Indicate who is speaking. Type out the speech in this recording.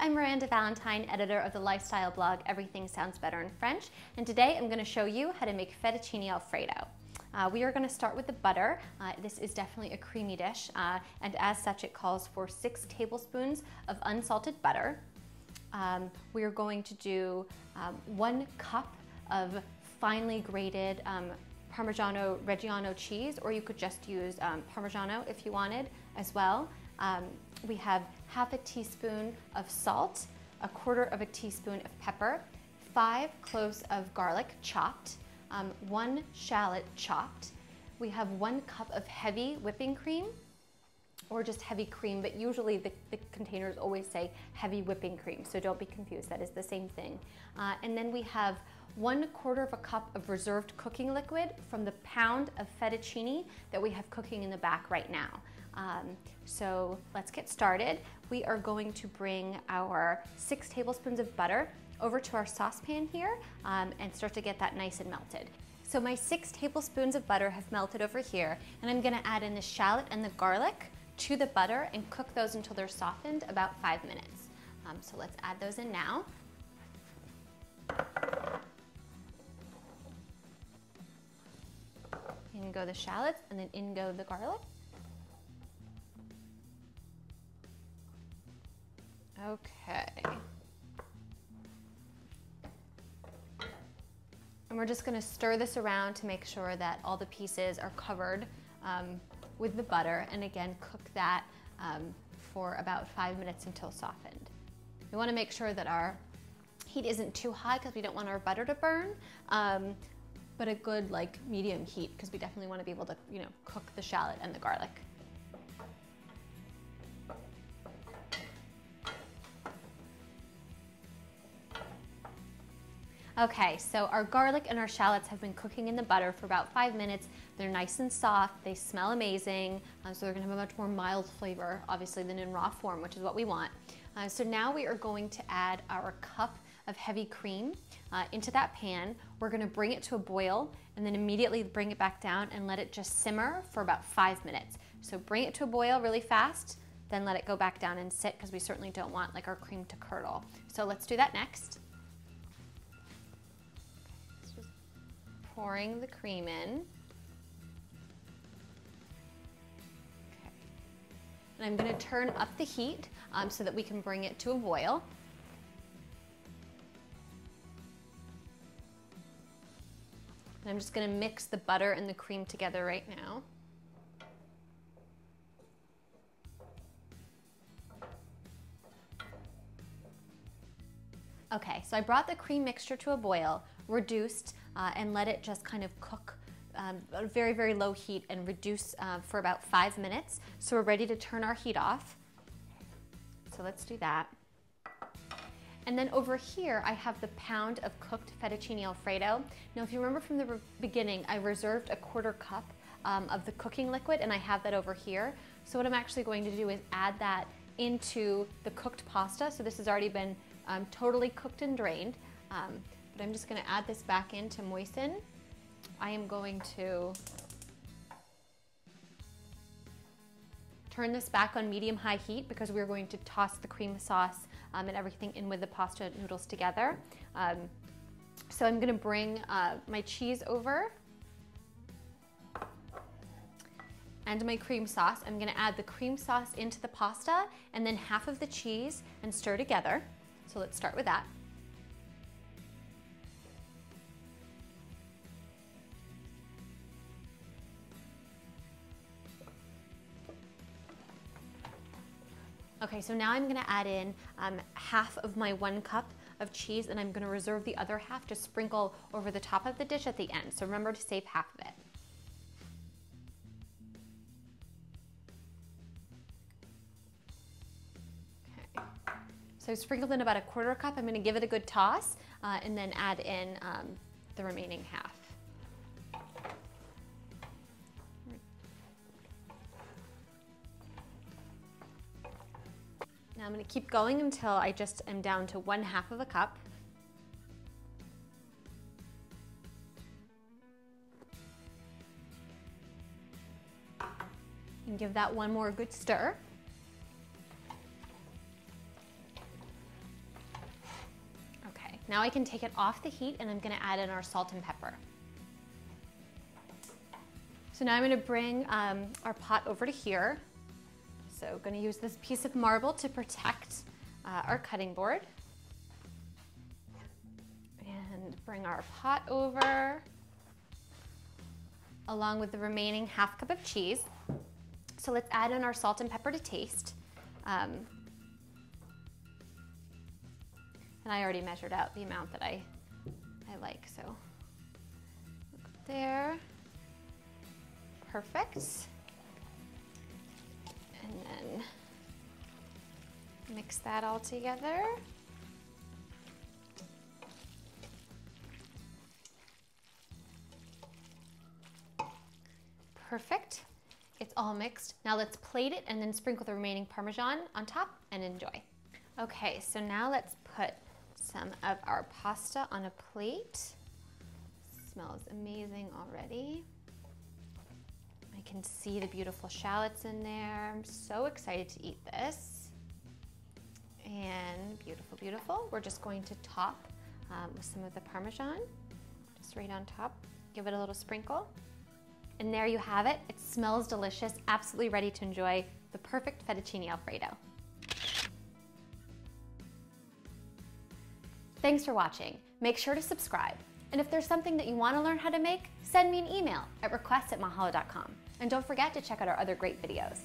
Speaker 1: I'm Miranda Valentine, editor of the lifestyle blog Everything Sounds Better in French, and today I'm going to show you how to make fettuccine alfredo. We are going to start with the butter. This is definitely a creamy dish, and as such it calls for 6 tablespoons of unsalted butter. We are going to do 1 cup of finely grated Parmigiano Reggiano cheese, or you could just use Parmigiano if you wanted as well. We have half a teaspoon of salt, 1/4 of a teaspoon of pepper, 5 cloves of garlic chopped, 1 shallot chopped. We have 1 cup of heavy whipping cream, or just heavy cream, but usually the containers always say heavy whipping cream, so don't be confused, that is the same thing. And then we have 1/4 of a cup of reserved cooking liquid from the pound of fettuccine that we have cooking in the back right now. So let's get started. We are going to bring our 6 tablespoons of butter over to our saucepan here and start to get that nice and melted. So my 6 tablespoons of butter have melted over here, and I'm gonna add in the shallot and the garlic to the butter and cook those until they're softened, about 5 minutes. So let's add those in now. In go the shallots, and then in go the garlic. Okay. And we're just going to stir this around to make sure that all the pieces are covered with the butter, and again cook that for about 5 minutes until softened. We want to make sure that our heat isn't too high because we don't want our butter to burn, but a good medium heat because we definitely want to be able to cook the shallot and the garlic. Okay, so our garlic and our shallots have been cooking in the butter for about 5 minutes. They're nice and soft, they smell amazing, so they're gonna have a much more mild flavor, obviously, than in raw form, which is what we want. So now we are going to add our cup of heavy cream into that pan. We're gonna bring it to a boil and then immediately bring it back down and let it just simmer for about 5 minutes. So bring it to a boil really fast, then let it go back down and sit, because we certainly don't want our cream to curdle. So let's do that next. Pouring the cream in. Okay. And I'm going to turn up the heat so that we can bring it to a boil. And I'm just going to mix the butter and the cream together right now. Okay, so I brought the cream mixture to a boil, reduced, and let it just kind of cook at a very, very low heat and reduce for about 5 minutes. So we're ready to turn our heat off. So let's do that. And then over here, I have the pound of cooked fettuccine alfredo. Now, if you remember from the beginning, I reserved a 1/4 cup of the cooking liquid, and I have that over here. So what I'm actually going to do is add that into the cooked pasta. So this has already been totally cooked and drained. But I'm just going to add this back in to moisten. I am going to turn this back on medium-high heat because we're going to toss the cream sauce and everything in with the pasta noodles together. So I'm going to bring my cheese over and my cream sauce. I'm going to add the cream sauce into the pasta and then half of the cheese and stir together. So let's start with that. Okay, so now I'm gonna add in half of my 1 cup of cheese, and I'm gonna reserve the other half to sprinkle over the top of the dish at the end. So remember to save half of it. Okay, so I've sprinkled in about a 1/4 cup. I'm gonna give it a good toss and then add in the remaining half. Now I'm going to keep going until I just am down to 1/2 of a cup. And give that one more good stir. Now I can take it off the heat and I'm gonna add in our salt and pepper. So now I'm gonna bring our pot over to here. So gonna use this piece of marble to protect our cutting board. And bring our pot over, along with the remaining half cup of cheese. So let's add in our salt and pepper to taste. And I already measured out the amount that I like, so there, perfect. And then mix that all together. Perfect. It's all mixed. Now let's plate it and then sprinkle the remaining Parmesan on top and enjoy. Okay, so now let's put some of our pasta on a plate. Smells amazing already. I can see the beautiful shallots in there. I'm so excited to eat this. And beautiful, beautiful. We're just going to top with some of the Parmesan, just right on top. Give it a little sprinkle. And there you have it. It smells delicious, absolutely ready to enjoy the perfect fettuccine Alfredo. Thanks for watching. Make sure to subscribe. And if there's something that you want to learn how to make, send me an email at requests@mahalo.com. And don't forget to check out our other great videos.